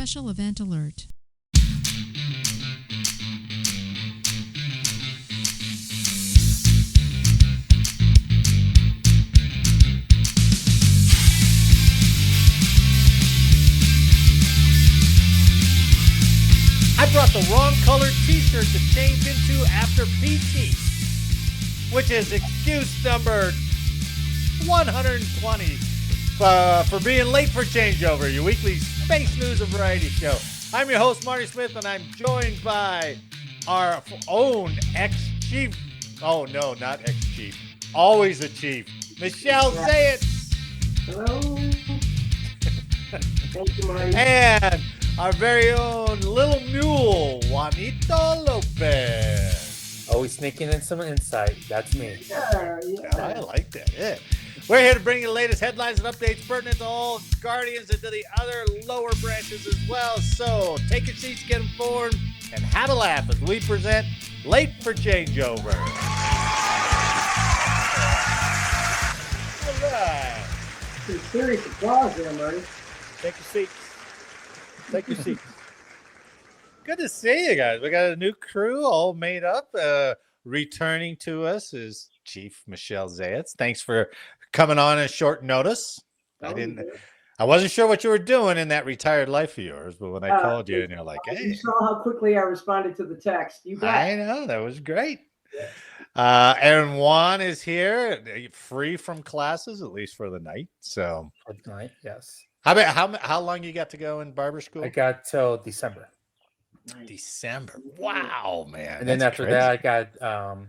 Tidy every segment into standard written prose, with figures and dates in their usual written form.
special event alert. I brought the wrong colored t-shirt to change into after PT, which is excuse number 120 for being late for changeover, your weekly space news and variety show. I'm your host, Marty Smith, and I'm joined by our own ex-chief. Oh, no, not ex-chief. Always a chief. Michelle Zayat. Hello. Thank you, Marty. And our very own little mule, Juanito Lopez. Always sneaking in some insight. That's me. Yeah. I like that. Yeah. We're here to bring you the latest headlines and updates pertinent to all Guardians and to the other lower branches as well. So take your seats, get informed, and have a laugh as we present Late for Changeover. All right. Some serious applause there, Marty. Take your seats. Take your seats. Good to see you guys. We got a new crew all made up. Returning to us is Chief Michelle Zayat. Thanks for coming on at short notice. I wasn't sure what you were doing in that retired life of yours, but when I called you and you're like, hey. You saw how quickly I responded to the text. You bet. I know, that was great. And Juan is here, free from classes, at least for the night. So For tonight, yes. how long you got to go in barber school? I got till December. December. Wow, man. And then that's after crazy. that, I got,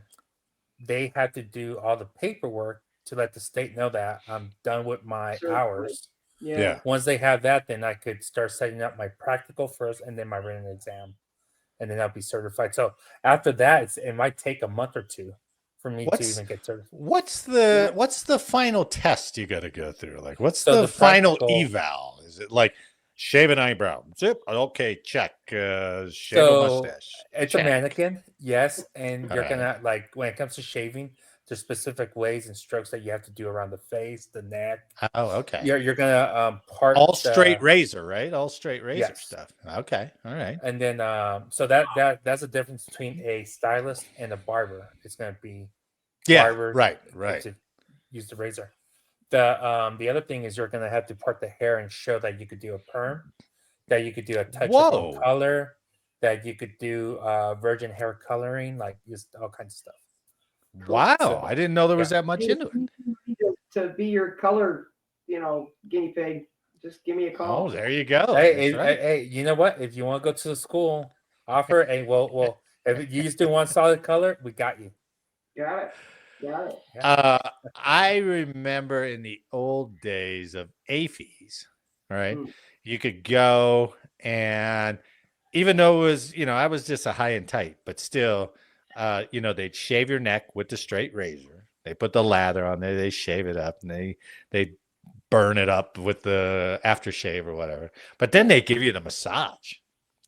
they had to do all the paperwork to let the state know that I'm done with my Sure. hours. Yeah. Once they have that, then I could start setting up my practical first and then my written exam. And then I'll be certified. So after that, it might take a month or two for me to even get certified. What's the final test you got to go through? Like, what's So the final practical- eval? Is it like shave an eyebrow? Zip. Okay, check. Shave So, a mustache. It's Check. a mannequin, yes. And you're Alright. gonna, like, when it comes to shaving, there's specific ways and strokes that you have to do around the face, the neck. Oh, okay. You're gonna part All the- straight razor, right? All straight razor Yes. stuff. Okay, all right. And then so that's the difference between a stylist and a barber. It's gonna be Yeah, barber right. to use the razor. The other thing is you're gonna have to part the hair and show that you could do a perm, that you could do a touch up Whoa. of color, that you could do virgin hair coloring, like just all kinds of stuff. Wow, So- I didn't know there was that much into it. To be your color, guinea pig, just give me a call. Oh, there you go. Hey, That's right. hey, you know what? If you want to go to the school, offer a well. If you just do one solid color, we got you. Got it. I remember in the old days of AFES, right? Mm. You could go and even though it was, I was just a high and tight, but still, they'd shave your neck with the straight razor. They put the lather on there, they shave it up, and they burn it up with the aftershave or whatever. But then they give you the massage.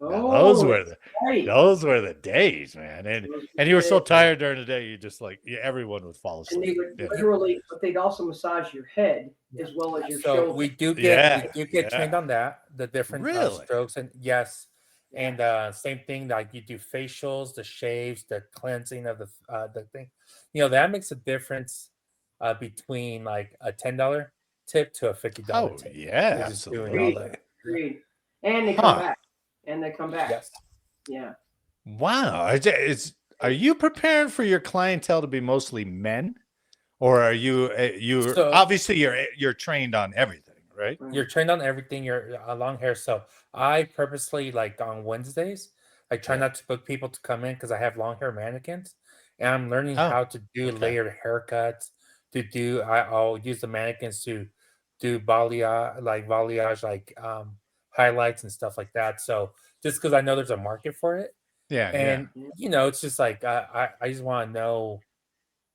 Now, those were the days, man. And you were so tired during the day, you just everyone would fall And asleep. they would literally, but they'd also massage your head as well as your So shoulder. we do get Yeah. trained on that, the different Really? strokes, and yes, and same thing, like you do facials, the shaves, the cleansing of the thing. That makes a difference between like a $10 tip to a $50 Oh, tip. yeah, You're just doing absolutely. all that. Agreed. And they come back. Yes. Yeah. Wow. Are you preparing for your clientele to be mostly men? Or are you So- obviously you're trained on everything, right? You're trained on everything. You're long hair. So I purposely, like on Wednesdays, I try not to book people to come in because I have long hair mannequins, and I'm learning Oh, how to do okay. layered haircuts. I'll use the mannequins to do balayage, like highlights and stuff like that. So just because I know there's a market for it, Yeah. and it's just like I just want to know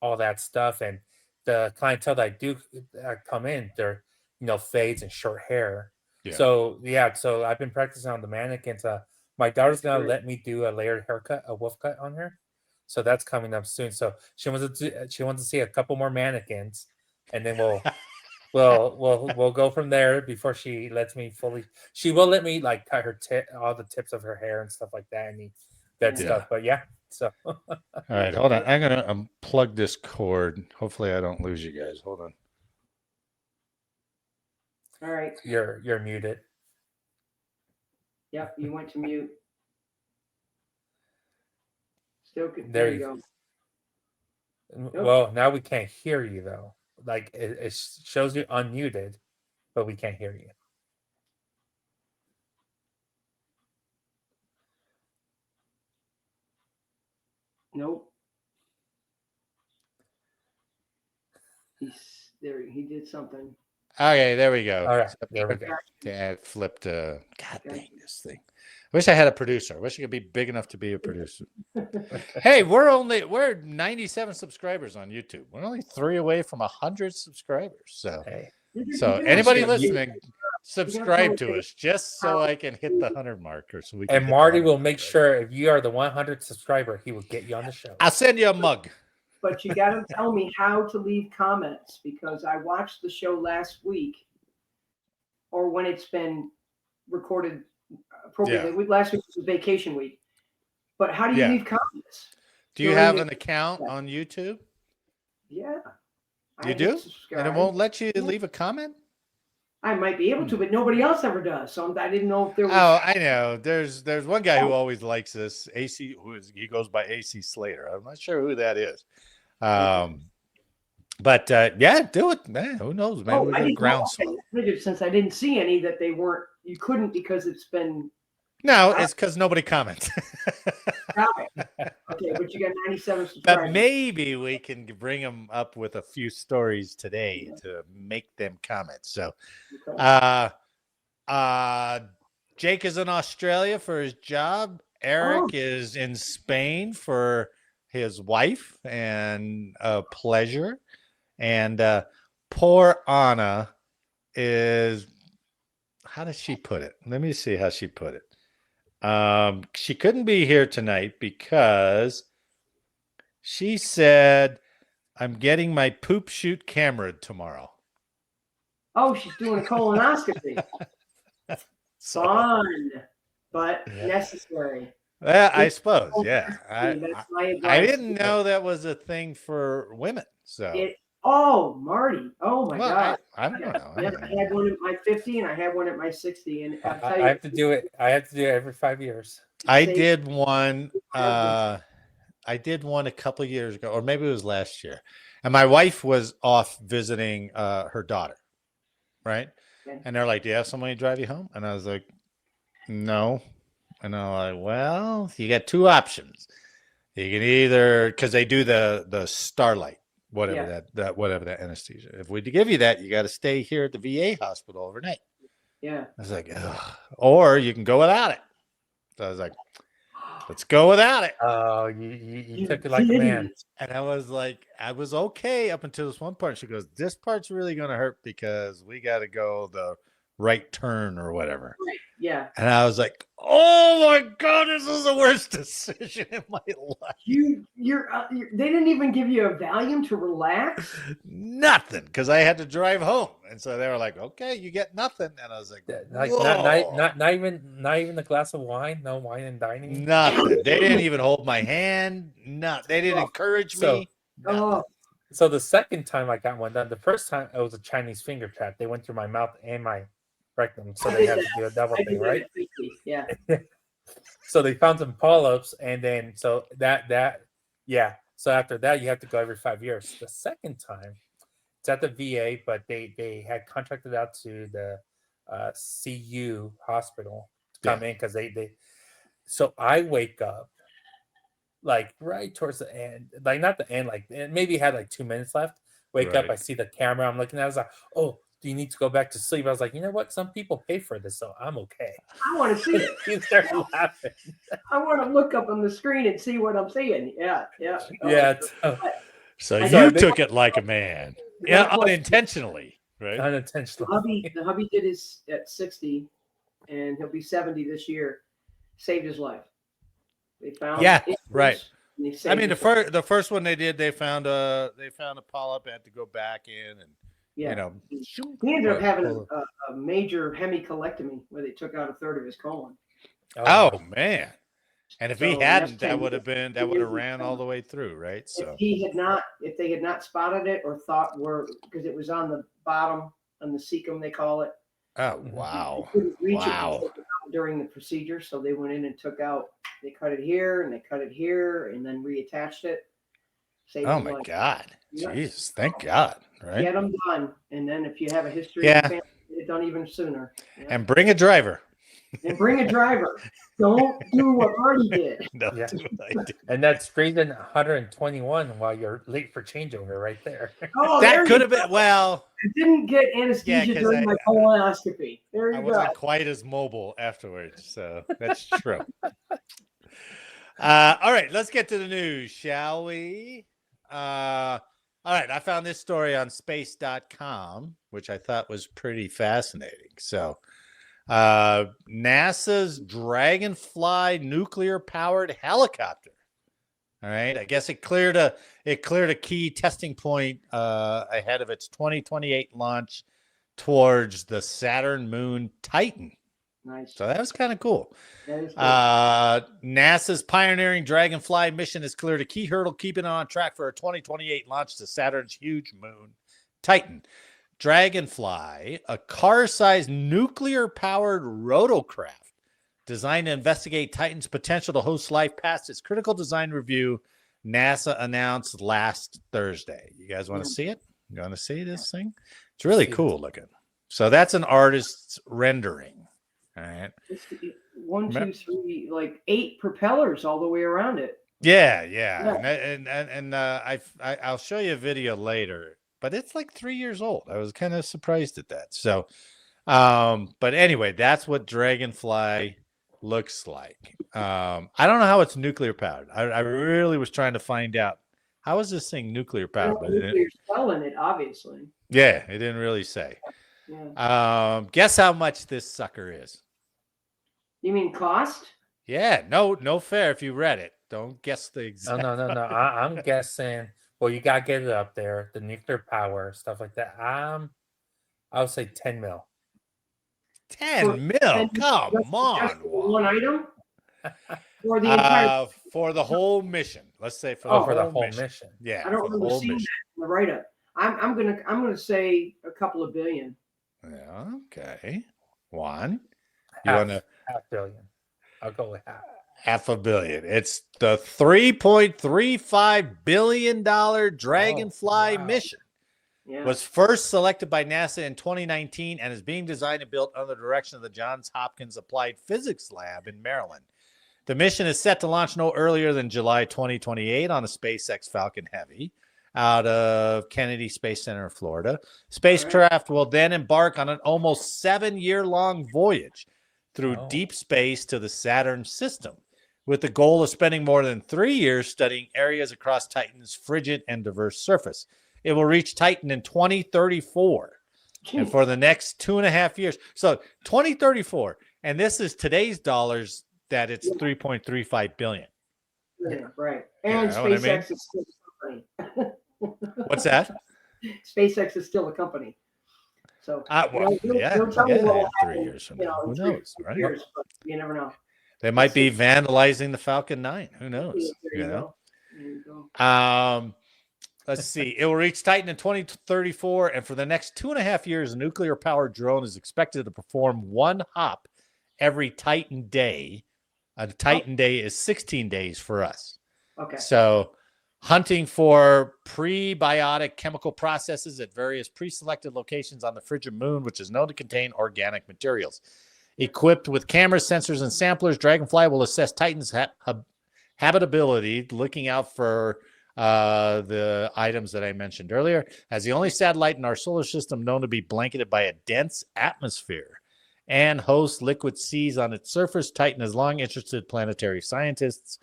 all that stuff. And the clientele that I do come in, they're fades and short hair. Yeah. So I've been practicing on the mannequins. My daughter's gonna let me do a layered haircut, a wolf cut on her. So that's coming up soon. So she wants to see a couple more mannequins, and then we'll we'll go from there before she lets me fully. She will let me like cut her all the tips of her hair and stuff like that, and that Yeah. stuff. But yeah, so All right, hold on. I'm gonna unplug this cord. Hopefully, I don't lose you guys. Hold on. All right. you're muted. Yep, you went to mute. Still, There there you you go. Well, now we can't hear you though. Like it shows you unmuted, but we can't hear you. Nope. He's there. He did something. Okay, there we go. All right, there we go. Yeah, it flipped. God dang this thing. I wish I had a producer. I wish I could be big enough to be a producer. Hey, we're 97 subscribers on YouTube. We're only 3 away from 100 subscribers. So, Hey, so anybody listening, subscribe to us just so I can hit the 100 mark, or so we can. and hit Marty the 100 will mark, make right? sure if you are the 100 subscriber, he will get you on the show. I'll send you a mug. But you got to tell me how to leave comments, because I watched the show last week, or when it's been recorded appropriately. Last week was vacation week. But how do you leave comments? Do you have an account on YouTube? Yeah. You do? And it won't let you leave a comment? I might be able to, but nobody else ever does. So I didn't know if there was. Oh, I know. There's one guy who always likes this. AC, he goes by AC Slater. I'm not sure who that is. But yeah, do it. Man, who knows? Maybe we get groundswell. Since I didn't see any that they weren't, you couldn't because it's been. No, it's because nobody comments. Okay, but you got 97 subscribers. But maybe we can bring them up with a few stories today to make them comment. So, Jake is in Australia for his job. Eric is in Spain for his wife and pleasure. And poor Anna is, how does she put it? Let me see how she put it. She couldn't be here tonight because she said, I'm getting my poop shoot camera tomorrow. Oh, she's doing a colonoscopy. Fun, but necessary. Well, I suppose, yeah. I didn't know that was a thing for women. So. Marty. Oh my God. I don't know. I had one at my 50 and I had one at my 60. And I'll tell you, I have to do it. I have to do it every 5 years. I did one. I did one a couple of years ago, or maybe it was last year. And my wife was off visiting her daughter, right? Okay. And they're like, "Do you have somebody to drive you home?" And I was like, "No." And I'm like, "Well, you got two options. You can either, because they do the Starlight, whatever whatever that anesthesia. If we give you that, you got to stay here at the VA hospital overnight." Yeah. I was like, ugh. Or you can go without it. So I was like, let's go without it. Oh, you took it like a man. And I was like, I was okay up until this one part. She goes, this part's really going to hurt because we got to go the right turn or whatever. Right. Yeah. And I was like, oh my God, this is the worst decision in my life. They didn't even give you a Valium to relax? Nothing, because I had to drive home. And so they were like, okay, you get nothing. And I was like, not even a glass of wine, no wine and dining. Nothing. They didn't even hold my hand. No, they didn't encourage me. So the second time I got one done, the first time it was a Chinese finger trap. They went through my mouth and my rectum, so they had to do a double thing, right? Yeah. So they found some polyps, and then so So after that, you have to go every 5 years. The second time, it's at the VA, but they had contracted out to the CU hospital to come in because they. So I wake up like right towards the end, like not the end, like maybe had like 2 minutes left. Wake up, I see the camera. I'm looking at it. I was like, oh, do you need to go back to sleep? I was like, you know what? Some people pay for this, so I'm okay. I want to see it. You started laughing. I want to look up on the screen and see what I'm seeing. Yeah. So you took it like a man. Yeah, unintentionally, right? Unintentionally. The hubby did his at 60, and he'll be 70 this year. Saved his life. They found right. I mean, the first one they did, they found a polyp, had to go back in, and Yeah. you know, He ended up having pull- a major hemicolectomy where they took out a third of his colon. oh wow. man. And if So, he and hadn't, that's 10 that would have years ran all ago. the way through, right? So If they had not spotted it or thought because it was on the bottom, on the cecum, they call it. oh They wow. couldn't reach it to Wow. take it out during the procedure, so they went in and they cut it here and they cut it here and then reattached it. Saved Oh his my life. God. Yeah. Jeez, thank God. Right. Get them done, and then if you have a history in Yeah. the family, get it done even sooner. Yeah. And bring a driver. And bring a driver. Don't do what Marty did. No, Yeah. do what I did. And that's greater than 121 while you're late for changeover right there. Oh, That there could you have go. been well. I didn't get anesthesia 'cause during my colonoscopy. There I you go. wasn't quite as mobile afterwards, so that's true. All right, let's get to the news, shall we? All right, I found this story on space.com, which I thought was pretty fascinating. So, NASA's Dragonfly nuclear-powered helicopter. All right, I guess it cleared a key testing point ahead of its 2028 launch towards the Saturn moon Titan. Nice. So that was kind of cool. That is cool. NASA's pioneering Dragonfly mission has cleared a key hurdle, keeping it on track for a 2028 launch to Saturn's huge moon, Titan. Dragonfly, a car-sized nuclear-powered rotorcraft designed to investigate Titan's potential to host life past its critical design review, NASA announced last Thursday. You guys want to see it? You want to see this thing? It's really cool looking. So that's an artist's rendering. All right. 1, 2, 3, like 8 propellers all the way around it. Yeah. And I'll show you a video later, but it's like 3 years old. I was kind of surprised at that. So, but anyway, that's what Dragonfly looks like. I don't know how it's nuclear powered. I really was trying to find out how is this thing nuclear powered. But nuclear cell in it, obviously. Yeah, it didn't really say. Yeah. Guess how much this sucker is? You mean cost? Yeah, no fair if you read it. Don't guess the exact. No. I'm guessing. Well, you gotta get it up there. The nuclear power stuff like that. I would say 10 mil. 10 mil. Come on. Just one item? Or the entire For the whole mission. Let's say for the whole mission. Yeah. I don't remember seeing that in the write-up. I'm gonna say a couple of billion. Yeah, okay. One. Half billion. I'll go with half. $500 million. It's the $3.35 billion Dragonfly mission. Yeah. Was first selected by NASA in 2019 and is being designed and built under the direction of the Johns Hopkins Applied Physics Lab in Maryland. The mission is set to launch no earlier than July 2028 on a SpaceX Falcon Heavy out of Kennedy Space Center in Florida. Spacecraft will then embark on an almost 7-year-long voyage through deep space to the Saturn system, with the goal of spending more than 3 years studying areas across Titan's frigid and diverse surface. It will reach Titan in 2034. And for the next 2.5 years. So 2034. And this is today's dollars that it's 3.35 billion. Yeah, right. And SpaceX is still a company. What's that? SpaceX is still a company. So well, don't tell me what will 3 happen, years from now. Who knows, right? Years, but you never know. They might be vandalizing the Falcon 9. Who knows? There you go. Let's see. It will reach Titan in 2034, and for the next 2.5 years, a nuclear-powered drone is expected to perform one hop every Titan day. A Titan day is 16 days for us. Okay. So, hunting for prebiotic chemical processes at various pre-selected locations on the frigid moon, which is known to contain organic materials. Equipped with cameras, sensors, and samplers, Dragonfly will assess Titan's habitability, looking out for the items that I mentioned earlier. As the only satellite in our solar system known to be blanketed by a dense atmosphere and hosts liquid seas on its surface, Titan has long interested planetary scientists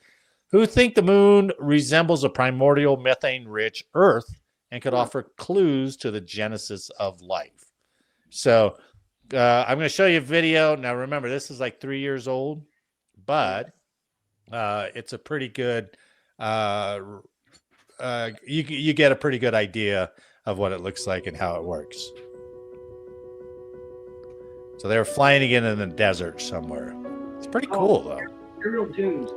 who think the moon resembles a primordial methane-rich Earth and could offer clues to the genesis of life. So I'm going to show you a video. Now, remember, this is like 3 years old, but it's a pretty good you get a pretty good idea of what it looks like and how it works. So they're flying again in the desert somewhere. It's pretty cool, though. Aerial dunes.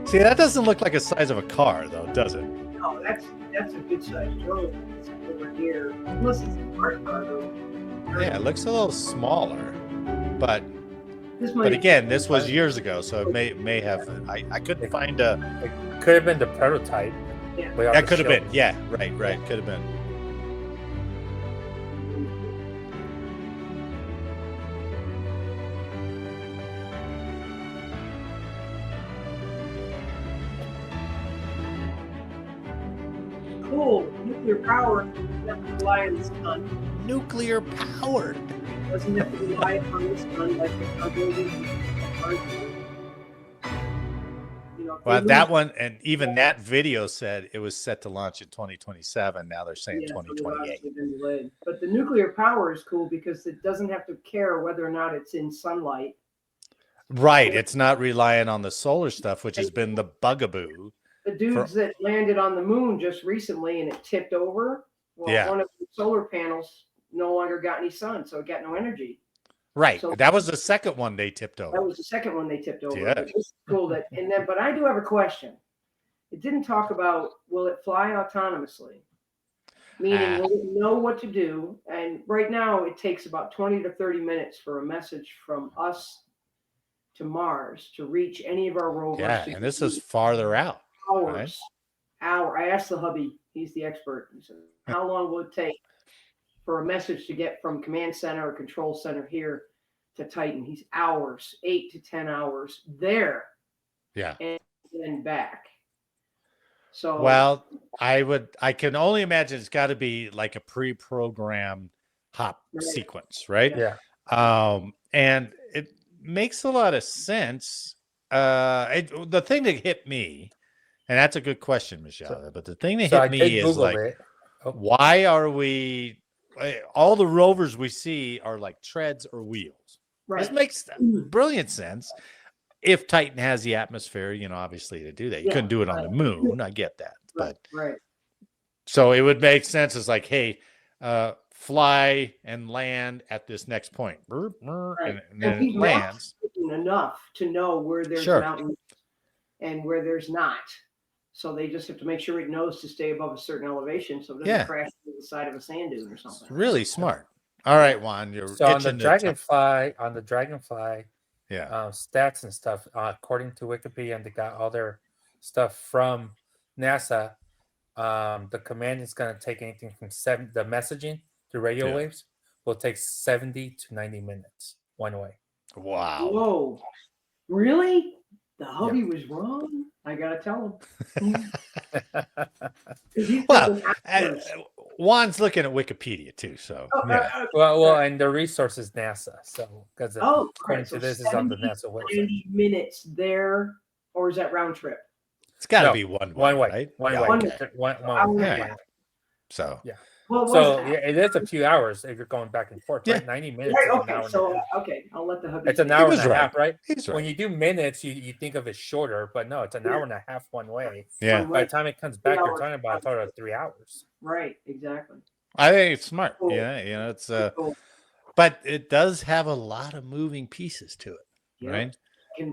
See, that doesn't look like the size of a car, though, does it? No, that's a good sized drone. It's over here. Unless it's a smart car, though. Yeah, it looks a little smaller, but But again, this was years ago, so it may have. I couldn't find a. It could have been the prototype. Yeah. That could have been. Yeah, right. Could have been. cool. Nuclear power doesn't have to rely on the sun. Nuclear powered. Doesn't have to rely on the sun like the car building. Well, that one, and even that video said it was set to launch in 2027. Now they're saying 2028. But the nuclear power is cool because it doesn't have to care whether or not it's in sunlight. Right. It's not relying on the solar stuff, which has been the bugaboo. The dudes that landed on the moon just recently and it tipped over. Well, one of the solar panels no longer got any sun, so it got no energy. Right. So that was the second one they tipped over. That was the second one they tipped over. Yeah. It's cool that, but I do have a question. It didn't talk about, will it fly autonomously? Meaning, will it know what to do? And right now, it takes about 20 to 30 minutes for a message from us to Mars to reach any of our rovers. Yeah, and this is farther out. Hours. I asked the hubby, he's the expert. He said, how long will it take for a message to get from command center or control center here to Titan? He's hours, 8 to 10 hours there. Yeah. And then back. So well, I can only imagine it's got to be like a pre-programmed hop sequence, right? Yeah. And it makes a lot of sense. The thing that hit me, and that's a good question, Michelle, but the thing that hit me is like, why are we, all the rovers we see are like treads or wheels. Right. This makes brilliant sense. If Titan has the atmosphere, obviously to do that. You couldn't do it on the moon. I get that. But so it would make sense. It's like, hey, fly and land at this next point. And then it lands. Enough to know where there's mountains and where there's not. So they just have to make sure it knows to stay above a certain elevation so it doesn't crash into the side of a sand dune or something. It's really smart. All right, Juan, you're so on the Dragonfly, yeah, stats and stuff. According to Wikipedia, and they got all their stuff from NASA. The command is going to take anything from the messaging to radio waves will take 70 to 90 minutes one way. Wow! Whoa! Really? The hubby was wrong. I gotta tell him. Well, Juan's looking at Wikipedia too, so well, and the resource is NASA. So because according to this, is on the NASA website. 90 minutes there, or is that round trip? It's got to be one way, right? One way. So Well, so it is a few hours if you're going back and forth, right? 90 minutes. Right, okay, so I'll let the hubby. It's an hour and a half, right? Right. When you do minutes, you think of it shorter, but no, it's an hour and a half one way. Yeah. By the time it comes back, you're talking about 3 hours. Right, exactly. I think it's smart. Cool. Yeah, it's but it does have a lot of moving pieces to it, right?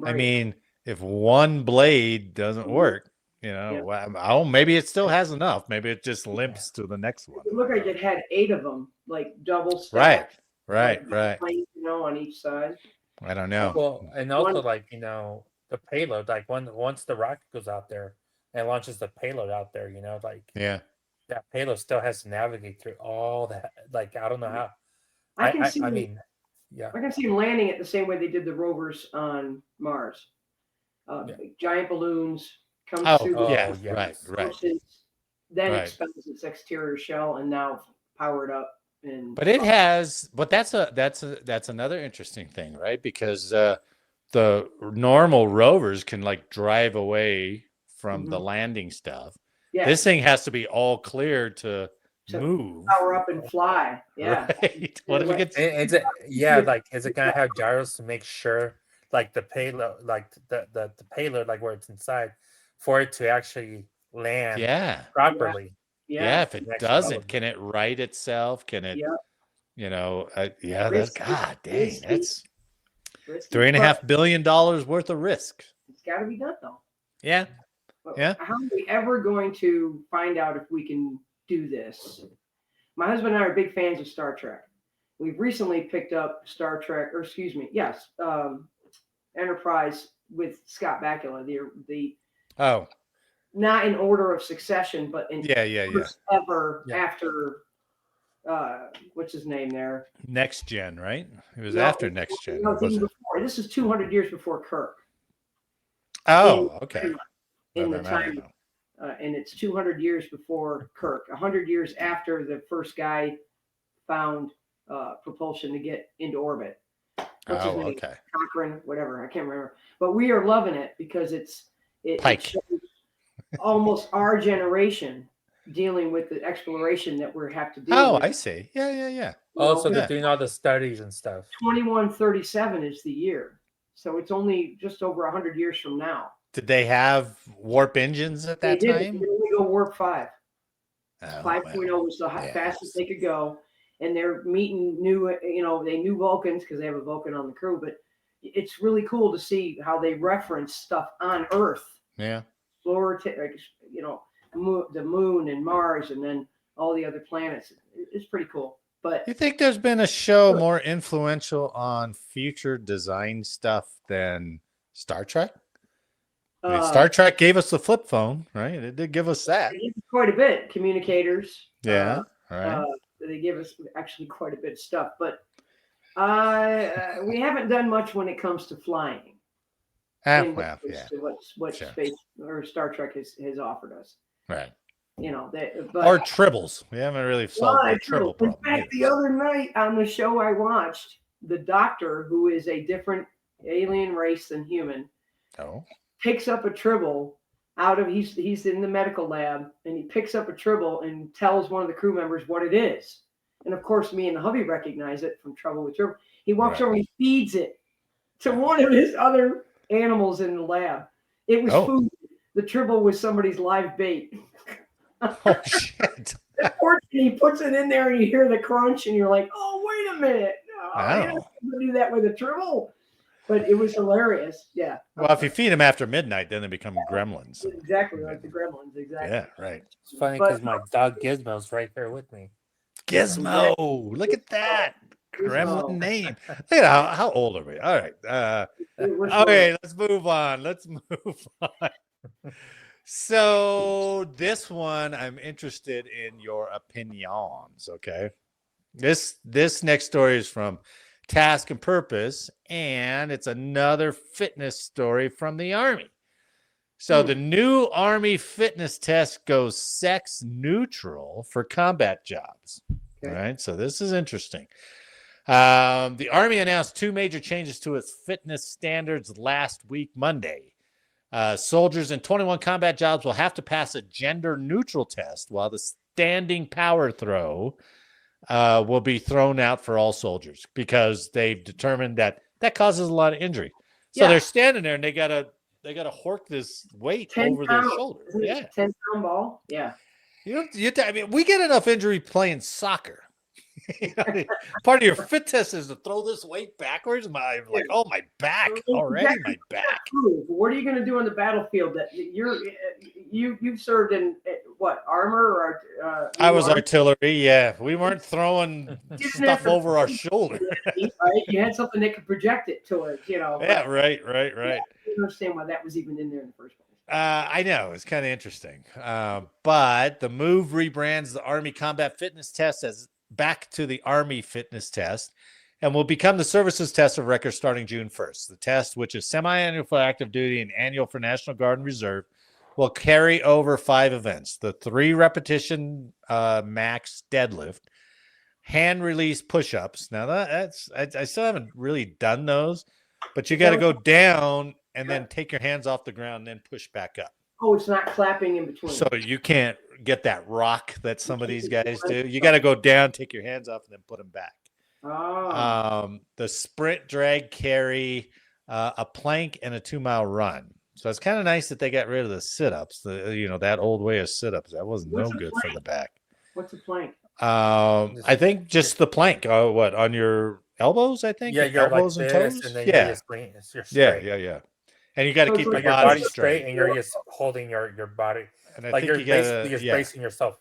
I mean, if one blade doesn't work, maybe it still has enough. Maybe it just limps to the next one. It looked like it had 8 of them, like double stacked. Right. On each side. I don't know. Well, and also the payload, like once the rocket goes out there and launches the payload out there, that payload still has to navigate through all that. Like, I don't know how. I can see them landing it the same way they did the rovers on Mars. Giant balloons comes through. Right. Then expels its exterior shell and now powered up. But it has. But that's another interesting thing, right? Because the normal rovers can drive away from the landing stuff. Yeah. This thing has to be all clear to move, power up and fly. Yeah. Right. What if it gets? Is it gonna have gyros to make sure, the payload, the payload, where it's inside, for it to actually land Yeah. properly. Yeah. If it Next doesn't, level. can it right itself? Can it, Yeah. that's Risky, God dang. risky. That's Risky, $3.5 billion worth of risk. it's got to be done though. Yeah. But Yeah. how are we ever going to find out if we can do this? My husband and I are big fans of Star Trek. We've recently picked up Star Trek, or excuse me, yes, Enterprise with Scott Bakula. The Oh. not in order of succession, but in Yeah. first ever Yeah. after what's his name there? Next Gen, right? It was No, after Next Gen. No, or it's was even it? before. This is 200 years before Kirk. Oh, okay. In Well, the then I don't time, know. and it's 200 years before Kirk. 100 years after the first guy found propulsion to get into orbit. What's his name? Okay. Cochrane, whatever. I can't remember. But we are loving it because it Pike. shows almost our generation dealing with the exploration that we have to deal Oh, with. I see. Yeah. You Also, know, they're doing all the studies and stuff. 2137 is the year. So it's only just over 100 years from now. Did they have warp engines at that They did. time? They only go warp 5. Oh, 5.0 was the fastest they could go. And they're meeting new Vulcans because they have a Vulcan on the crew. But it's really cool to see how they reference stuff on Earth. Yeah. The moon and Mars and then all the other planets. It's pretty cool. But You think there's been a show more influential on future design stuff than Star Trek? I mean, Star Trek gave us the flip phone, right? It did give us that. they give us quite a bit. Communicators. Yeah. Right. They give us actually quite a bit of stuff. But we haven't done much when it comes to flying. Well, yeah. What Sure. space or Star Trek has offered us. Right. But Or tribbles. We haven't really solved the tribble in problem. fact, the either. other night on the show I watched, the doctor, who is a different alien race than human, Oh. picks up a tribble out of he's in the medical lab and he picks up a tribble and tells one of the crew members what it is. And of course, me and the hubby recognize it from Trouble with Tribble. He walks over and he feeds it to one of his other animals in the lab. It was food. The tribble was somebody's live bait. Oh shit. Unfortunately, he puts it in there and you hear the crunch and you're like, oh, wait a minute. I don't do that with a tribble. But it was hilarious. Yeah. Well, if you feed them after midnight, then they become gremlins. Exactly like the gremlins. Exactly. Yeah, right. It's funny because my dog Gizmo's right there with me. Gizmo. Look at that. Gremlin name. Look at how old are we? All right. Okay, let's move on. So this one, I'm interested in your opinions. Okay. This next story is from Task and Purpose, and it's another fitness story from the Army. So the new Army fitness test goes sex neutral for combat jobs. Okay. All right. So this is interesting. The Army announced 2 major changes to its fitness standards last week, Monday. Soldiers in 21 combat jobs will have to pass a gender neutral test, while the standing power throw will be thrown out for all soldiers because they've determined that causes a lot of injury. So they're standing there and they gotta hork this weight over their shoulder. Yeah, 10-pound ball. Yeah. I mean, we get enough injury playing soccer. Part of your fit test is to throw this weight backwards. My back already. My back. What are you going to do on the battlefield? That you've served in what, armor or? I was artillery. Yeah, we weren't throwing stuff over our shoulder. Right, you had something that could project it towards. Yeah, right. I don't understand why that was even in there in the first place. I know it's kind of interesting, but the move rebrands the Army Combat Fitness Test as back to the Army Fitness Test and will become the services test of record starting June 1st. The test, which is semi-annual for active duty and annual for National Guard and Reserve, will carry over 5 events: the 3 repetition max deadlift, hand release push-ups. Now I still haven't really done those, but you got to go down and then take your hands off the ground and then push back up. Oh, it's not clapping in between. So you can't get that rock that some of these guys do. You got to go down, take your hands off, and then put them back. Oh. The sprint, drag, carry, a plank, and a 2-mile run. So it's kind of nice that they got rid of the sit-ups. That old way of sit-ups that was What's no a good for plank? the back. What's a plank? I think just the plank. What on your elbows? I think Yeah, you're like elbows and this, toes. and then Yeah, you're straight. You're yeah, straight. yeah, yeah. And you got to So it's keep your like Your body body's straight, straight. and you're just holding your body, And I like think you're you basically gotta, just yeah, bracing yourself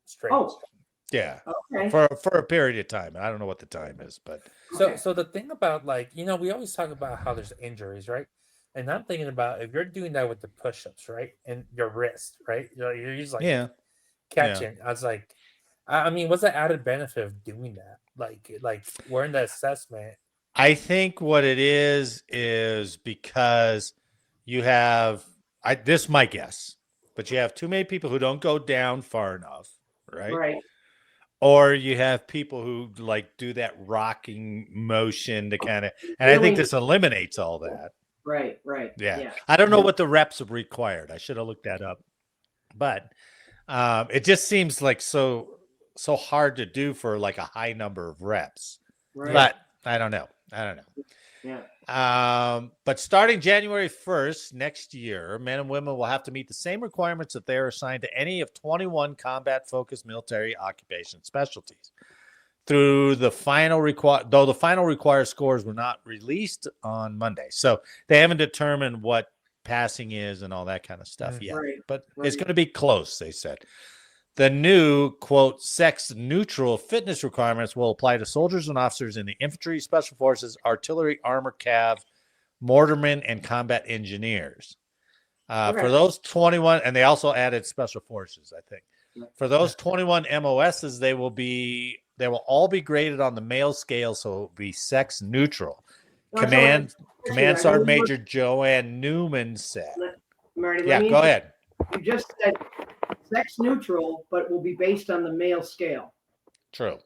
straight. Oh, yeah, okay. for a period of time. I don't know what the time is, but Okay. So the thing about, like, we always talk about how there's injuries, right? And I'm thinking about, if you're doing that with the push-ups, right, and your wrist, right, you're just like yeah, yeah. catching. I was like, I mean, what's the added benefit of doing that? Like we're in the assessment. I think what it is because you have this is my guess, but you have too many people who don't go down far enough, right? Right. Or you have people who like do that rocking motion to kind of, and I think Really? this eliminates all that. Right. Right. Yeah. Yeah. I don't know what the reps are required. I should have looked that up, but it just seems like so hard to do for like a high number of reps. Right. But I don't know. Yeah. But starting January 1st next year, men and women will have to meet the same requirements that they are assigned to any of 21 combat-focused military occupation specialties. Though the final required scores were not released on Monday, so they haven't determined what passing is and all that kind of stuff yet. Right. But Right. it's going to be close, they said. The new, quote, sex-neutral fitness requirements will apply to soldiers and officers in the infantry, special forces, artillery, armor, cav, mortarmen, and combat engineers. Okay. For those 21, and they also added special forces, I think. For those 21 MOSs, they will all be graded on the male scale, so it will be sex neutral. Command Sergeant Major Joanne Newman said. Marty, Yeah, go ahead. You just said sex neutral, but will be based on the male scale. True.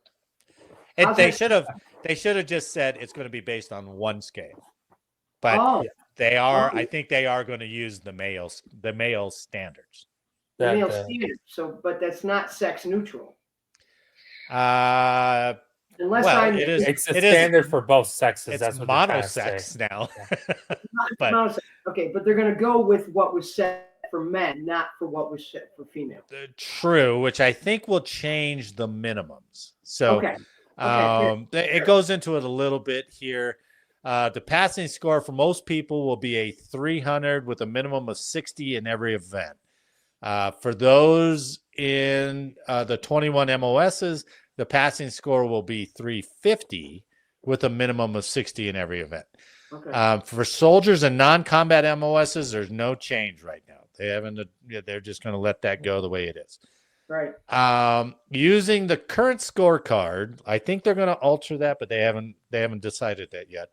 How's They that- should have just said it's going to be based on one scale. But Oh, they are, Oh. I think they are going to use the male standards. the That, male standard. So, but that's not sex neutral. Unless Well, I'm it is. It's a it is- standard for both sexes. It's That's what they're trying to say. monosex now. not but- monosex. Okay, but they're going to go with what was set for men, not for what was set for female. True, which I think will change the minimums. So Okay. it goes into it a little bit here. The passing score for most people will be a 300 with a minimum of 60 in every event. For those in the 21 MOSs, the passing score will be 350 with a minimum of 60 in every event. Okay. For soldiers and non-combat MOSs, there's no change right now. They're just going to let that go the way it is. Right. Using the current scorecard, I think they're going to alter that, but they haven't decided that yet.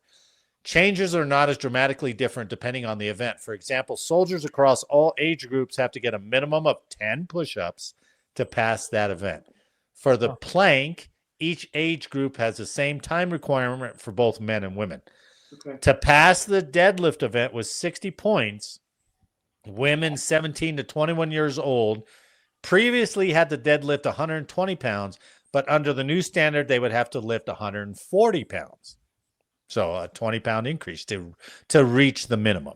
Changes are not as dramatically different depending on the event. For example, soldiers across all age groups have to get a minimum of 10 push-ups to pass that event. For the plank, each age group has the same time requirement for both men and women. Okay. To pass the deadlift event with 60 points, women 17 to 21 years old previously had to deadlift 120 pounds, but under the new standard, they would have to lift 140 pounds. So a 20-pound increase to reach the minimum.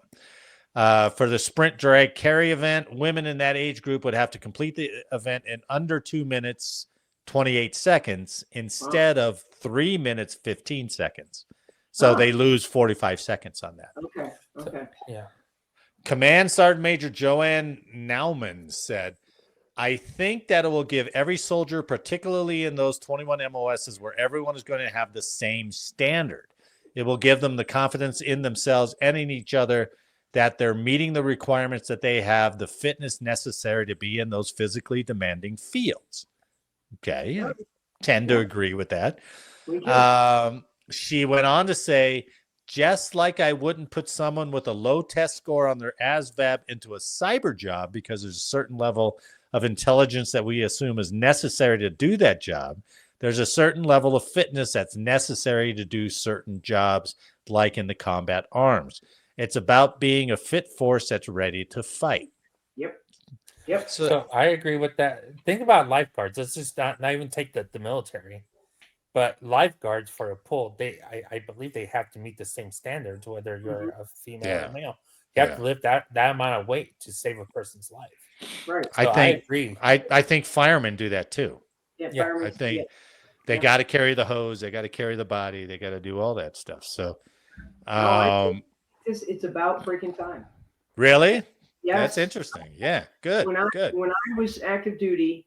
For the sprint drag carry event, women in that age group would have to complete the event in under 2 minutes, 28 seconds instead of 3 minutes, 15 seconds. So they lose 45 seconds on that. Okay. Yeah. Command Sergeant Major Joanne Nauman said, I think that it will give every soldier, particularly in those 21 MOSs where everyone is going to have the same standard. It will give them the confidence in themselves and in each other that they're meeting the requirements, that they have the fitness necessary to be in those physically demanding fields. Okay. I tend to agree with that. She went on to say, just like I wouldn't put someone with a low test score on their ASVAB into a cyber job because there's a certain level of intelligence that we assume is necessary to do that job, there's a certain level of fitness that's necessary to do certain jobs, like in the combat arms. It's about being a fit force that's ready to fight. Yep. So I agree with that. Think about lifeguards. Let's just not even take the military, but lifeguards for a pool, I believe they have to meet the same standards, whether you're a female or male. You have to lift that amount of weight to save a person's life. Right. So I agree. I think firemen do that too. Yeah. Yeah, firemen, I think yeah. they Yeah. got to carry the hose, they got to carry the body, they got to do all that stuff. So, I think it's about freaking time. really, Yes. that's interesting. Yeah, good, good. When I was active duty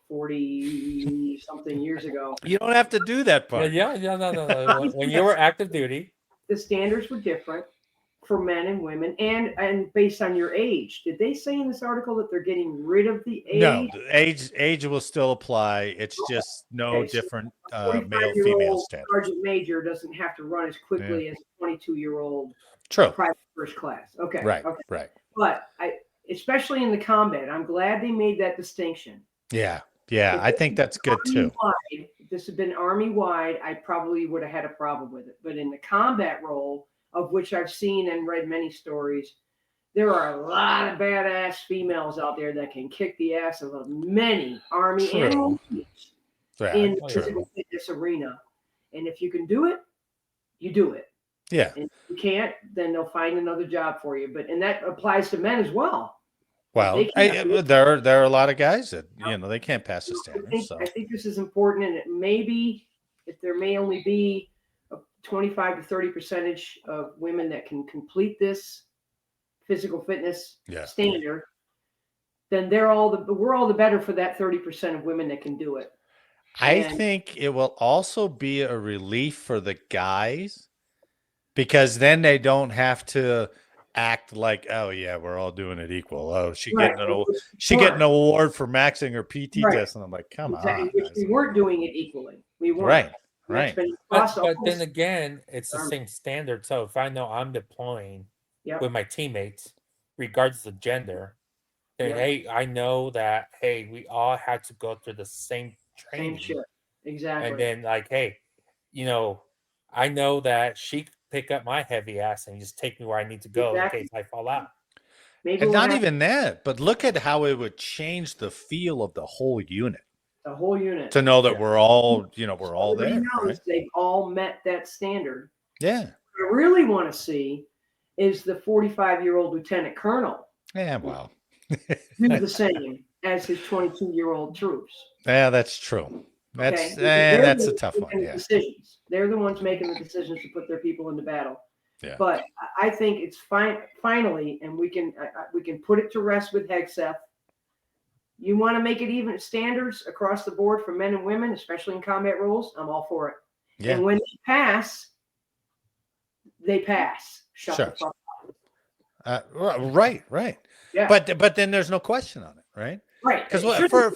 40 something years ago, You don't have to do that part. No. When you were active duty, the standards were different for men and women, and based on your age. Did they say in this article that they're getting rid of the age? No, the age will still apply. It's just no Okay, so different a male 45-year-old female standard. sergeant major doesn't have to run as quickly as a 22-year-old True. private first class. Okay. Right. Okay. Right. But especially in the combat, I'm glad they made that distinction. Yeah. Yeah. I think that's good too. If this had been Army-wide, I probably would have had a problem with it. But in the combat role, of which I've seen and read many stories, there are a lot of badass females out there that can kick the ass of many Army and Marines in the physical fitness arena. And if you can do it, you do it. Yeah. And if you can't, then they'll find another job for you. And that applies to men as well. Well, there are a lot of guys that they can't pass the standards. I think this is important, and it may be, if there may only be a 25 to 30% of women that can complete this physical fitness standard, then we're all the better for that 30% of women that can do it. I think it will also be a relief for the guys, because then they don't have to act like, oh yeah, we're all doing it equal. Oh, she getting an award for maxing her PT test, and I'm like, come on. We weren't doing it equally. We weren't. Right. But then again, it's the same standard. So if I know I'm deploying with my teammates, regardless of gender, then hey, I know that we all had to go through the same training. Same shit. Exactly. And then hey, I know that she could pick up my heavy ass and just take me where I need to go in case I fall out. Maybe and not even that, but look at how it would change the feel of the whole unit. The whole unit. To know that we're all, we're all there. Right? They've all met that standard. Yeah. What I really want to see is the 45-year-old lieutenant colonel. Yeah, well. do the same as his 22-year-old troops. Yeah, that's true. That's that's a tough one. Yeah. Decisions. They're the ones making the decisions to put their people into battle. Yeah. But I think it's finally, and we can put it to rest with Hegseth. You want to make it even standards across the board for men and women, especially in combat roles. I'm all for it. Yeah. And when they pass, Shut the fuck up. Right. Yeah. But then there's no question on it, right? Right. Because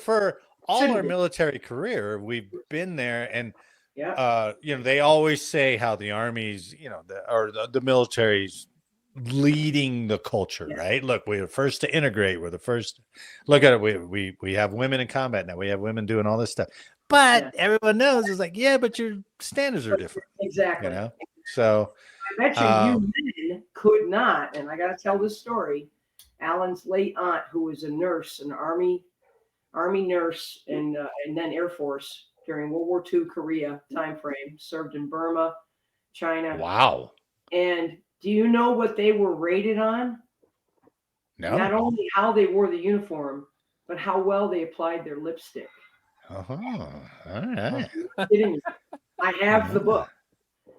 for all our military career, we've been there, and they always say how the Army's, the military's leading the culture, right? Look, we're the first to integrate. We're the first. Look at it. We have women in combat now. We have women doing all this stuff. But everyone knows it's like, but your standards are different. Exactly. So I bet you men could not, and I got to tell this story. Alan's late aunt, who was a nurse, an Army nurse, and then Air Force during World War II Korea timeframe, served in Burma, China. Wow. And do you know what they were rated on? No. Not only how they wore the uniform, but how well they applied their lipstick. All right. I'm kidding you. I have the book.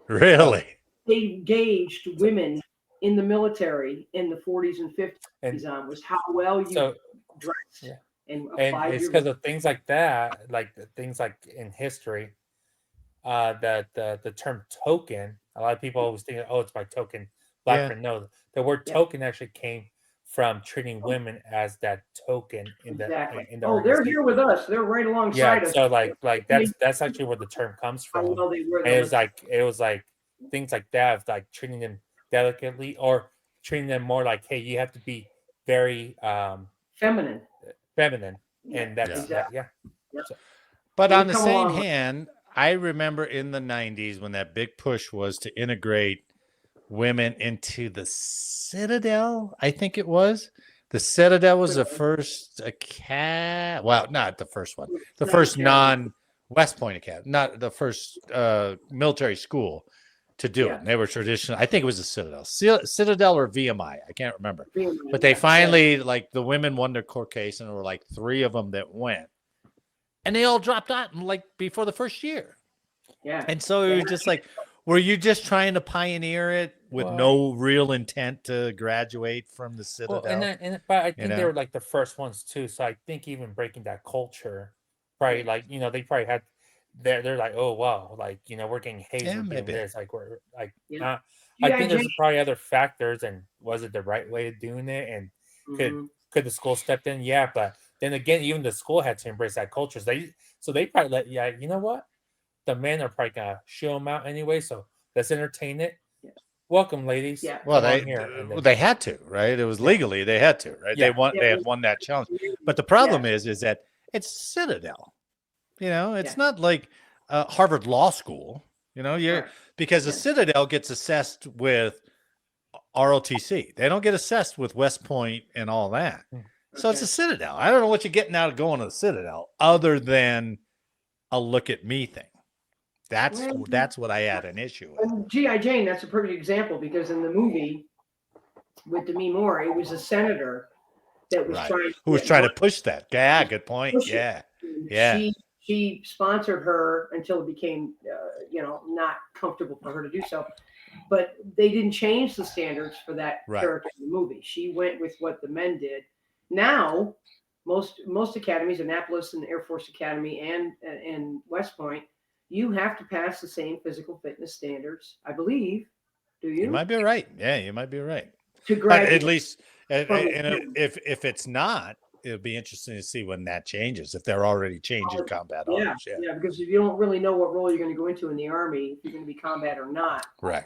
Really? They gauged women in the military in the 40s and 50s on was how well you dressed. Yeah. And it's because of things like that, like things like in history, that the term token, a lot of people always think, it's my token black friend. No, the word token actually came from treating women as that token in the they're here with us. They're right alongside us. So like that's actually where the term comes from. And it was like things like that, like treating them delicately or treating them more like, hey, you have to be very feminine, and that's So, but on the same hand, I remember in the 90s when that big push was to integrate women into the Citadel. I think it was the Citadel was the first not the first one, the first non-West Point academy, not the first military school to do it. And they were traditional. I think it was a Citadel or VMI. I can't remember. But they finally, like, the women won their court case, and there were like 3 of them that went, and they all dropped out like before the first year. Yeah. And so it was just like, were you just trying to pioneer it with no real intent to graduate from the Citadel? Well, but I think they were like the first ones too. So I think even breaking that culture, probably like they probably had. They're like, oh wow, like we're getting hazed for doing this. Like we're like, I think there's probably other factors. And was it the right way of doing it? And could the school step in? Yeah, but then again, even the school had to embrace that culture. So they probably let you know what, the men are probably gonna show them out anyway. So let's entertain it. Yeah. Welcome, ladies. Yeah. Well, they had to, right? It was legally they had to, right? Yeah. They had won that challenge. But the problem is that it's Citadel. It's not like Harvard Law School. Because the Citadel gets assessed with ROTC. They don't get assessed with West Point and all that. So it's a Citadel. I don't know what you're getting out of going to the Citadel other than a look at me thing. That's what I had an issue with. G.I. Jane, that's a perfect example, because in the movie with Demi Moore, it was a senator that was trying to push that. Yeah, good point. Yeah. She sponsored her until it became, not comfortable for her to do so. But they didn't change the standards for that character in the movie. She went with what the men did. Now, most academies, Annapolis and Air Force Academy and West Point, you have to pass the same physical fitness standards, I believe. Do you? You might be right. Yeah, you might be right. To graduate, at least, if it's not, it'll be interesting to see when that changes. If they're already changing combat arms. Yeah, because if you don't really know what role you're going to go into in the Army, if you're going to be combat or not. Right.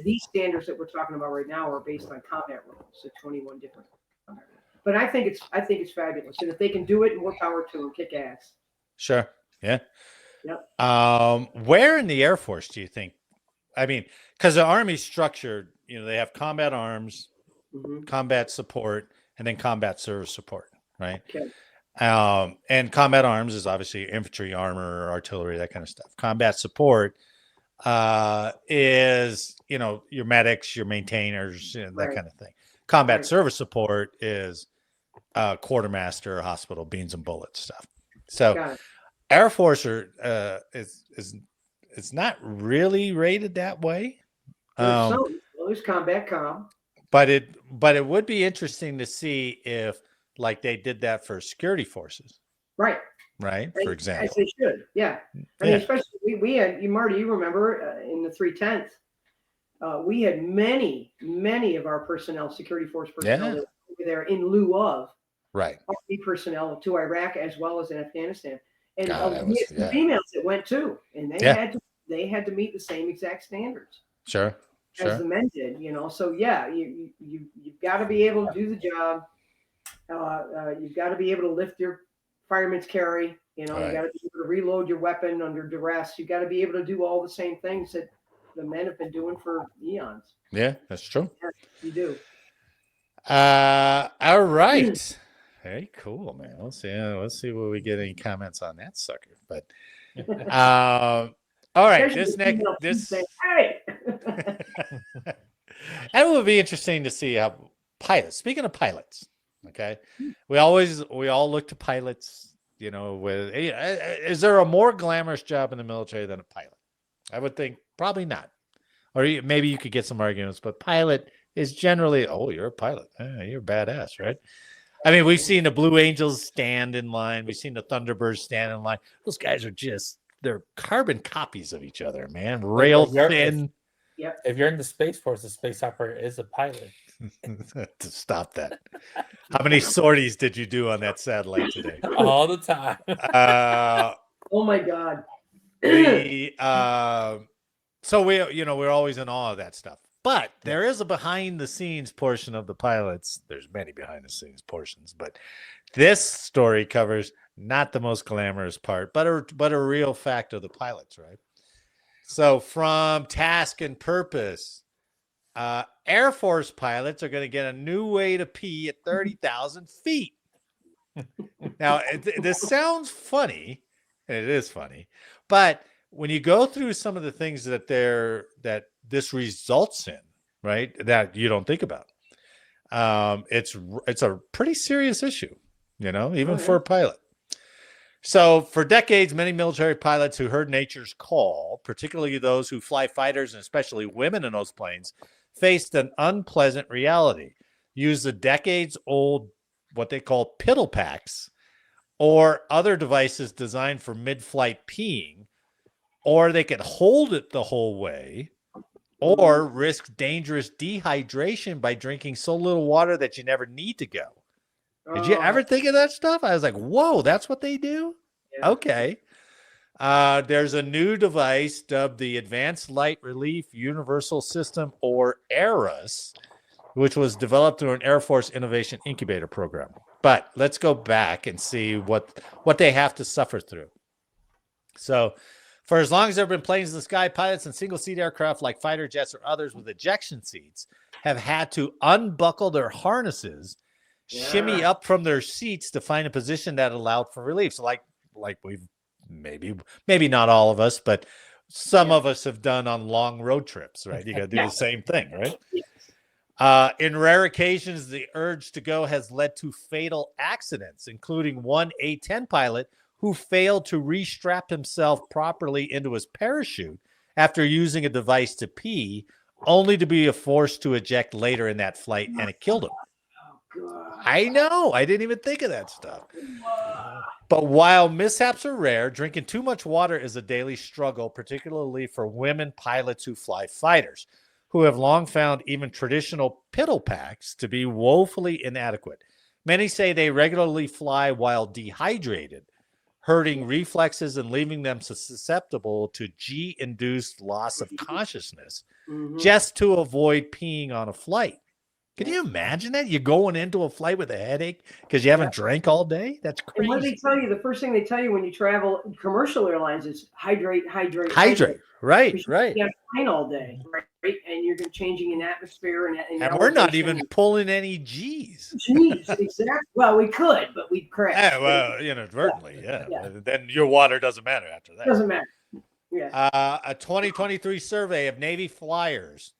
These standards that we're talking about right now are based on combat roles, so 21 different combat roles. But I think it's fabulous, and if they can do it, more power to them. Kick ass. Sure. Yeah. Yep. Where in the Air Force do you think? I mean, because the Army's structured, they have combat arms, combat support, and then combat service support, right? Okay. And combat arms is obviously infantry, armor, artillery, that kind of stuff. Combat support is your medics, your maintainers, that kind of thing. Combat service support is quartermaster, hospital, beans and bullets stuff. So Air Force is not really rated that way. There's combat comm. But it would be interesting to see if like they did that for security forces. Right. For example. As they should. Yeah. I mean, especially we had, Marty, you remember in the 310th, we had many of our personnel, security force personnel, that were there in lieu of Army personnel to Iraq as well as in Afghanistan. And the females that went too, and they had to meet the same exact standards. Sure. As the men did, So you've got to be able to do the job. You've got to be able to lift your fireman's carry. You got to be able to reload your weapon under duress. You got to be able to do all the same things that the men have been doing for eons. Yeah, that's true. Yeah, you do. All right. Very cool, man. Let's see what we get any comments on that sucker. But all right, this hey. That will be interesting to see how pilots. Speaking of pilots, okay, we all look to pilots. Is there a more glamorous job in the military than a pilot? I would think probably not. Or maybe you could get some arguments, but pilot is generally, you're a pilot. You're badass, right? I mean, we've seen the Blue Angels stand in line. We've seen the Thunderbirds stand in line. Those guys are they're carbon copies of each other, man. Rail thin. If you're in the Space Force, the space operator is a pilot. To stop that. How many sorties did you do on that satellite today? All the time. Oh my God. So we're always in awe of that stuff. But there is a behind the scenes portion of the pilots. There's many behind the scenes portions, but this story covers not the most glamorous part, but a real fact of the pilots, right? So from Task and Purpose, Air Force pilots are going to get a new way to pee at 30,000 feet. Now, this sounds funny, and it is funny, but when you go through some of the things that this results in, right, that you don't think about, it's a pretty serious issue, even for a pilot. So for decades, many military pilots who heard nature's call, particularly those who fly fighters and especially women in those planes, faced an unpleasant reality. Use the decades-old, what they call piddle packs, or other devices designed for mid-flight peeing, or they could hold it the whole way, or risk dangerous dehydration by drinking so little water that you never need to go. Did you ever think of that stuff? I was like, whoa, that's what they do? Yeah. Okay. There's a new device dubbed the Advanced Light Relief Universal System, or ARUS, which was developed through an Air Force Innovation Incubator program. But let's go back and see what they have to suffer through. So for as long as there have been planes in the sky, pilots in single-seat aircraft like fighter jets or others with ejection seats have had to unbuckle their harnesses, shimmy up from their seats to find a position that allowed for relief. So like we've maybe not all of us, but some of us have done on long road trips, right? You got to do the same thing, right? In rare occasions, the urge to go has led to fatal accidents, including one A-10 pilot who failed to restrap himself properly into his parachute after using a device to pee, only to be forced to eject later in that flight, and it killed him. I know. I didn't even think of that stuff. But while mishaps are rare, drinking too much water is a daily struggle, particularly for women pilots who fly fighters, who have long found even traditional piddle packs to be woefully inadequate. Many say they regularly fly while dehydrated, hurting reflexes and leaving them susceptible to G-induced loss of consciousness, just to avoid peeing on a flight. Can you imagine that? You're going into a flight with a headache because you haven't drank all day? That's crazy. And what do they tell you? The first thing they tell you when you travel commercial airlines is hydrate. Right. You can't fly all day, right? And you're changing an atmosphere. And we're not even pulling any G's. Exactly. Well, we could, but we'd crash. Yeah, well, inadvertently, yeah. Then your water doesn't matter after that. Doesn't matter. Yeah. A 2023 survey of Navy flyers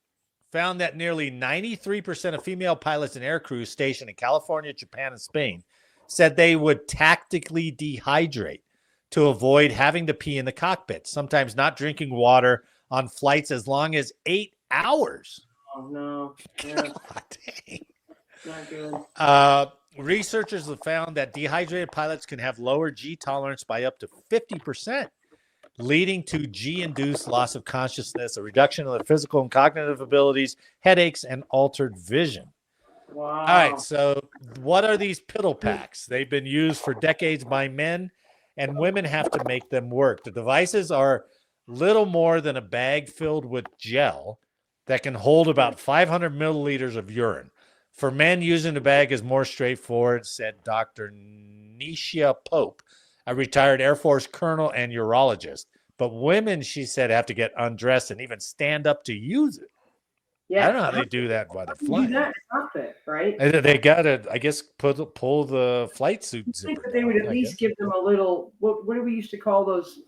found that nearly 93% of female pilots and air crews stationed in California, Japan, and Spain said they would tactically dehydrate to avoid having to pee in the cockpit, sometimes not drinking water on flights as long as 8 hours. Oh, no. Yeah. God dang. Not good. Researchers have found that dehydrated pilots can have lower G tolerance by up to 50%. Leading to G-induced loss of consciousness, a reduction of the physical and cognitive abilities, headaches, and altered vision. Wow. All right, so what are these piddle packs? They've been used for decades by men, and women have to make them work. The devices are little more than a bag filled with gel that can hold about 500 milliliters of urine. For men, using the bag is more straightforward, said Dr. Nisha Pope, a retired Air Force colonel and urologist. But women, she said, have to get undressed and even stand up to use it. Yeah. I don't know how they do that while they're flying. Right? They got to, I guess, pull the flight suit I think zipper that they would down, at least give them a little, what do we used to call those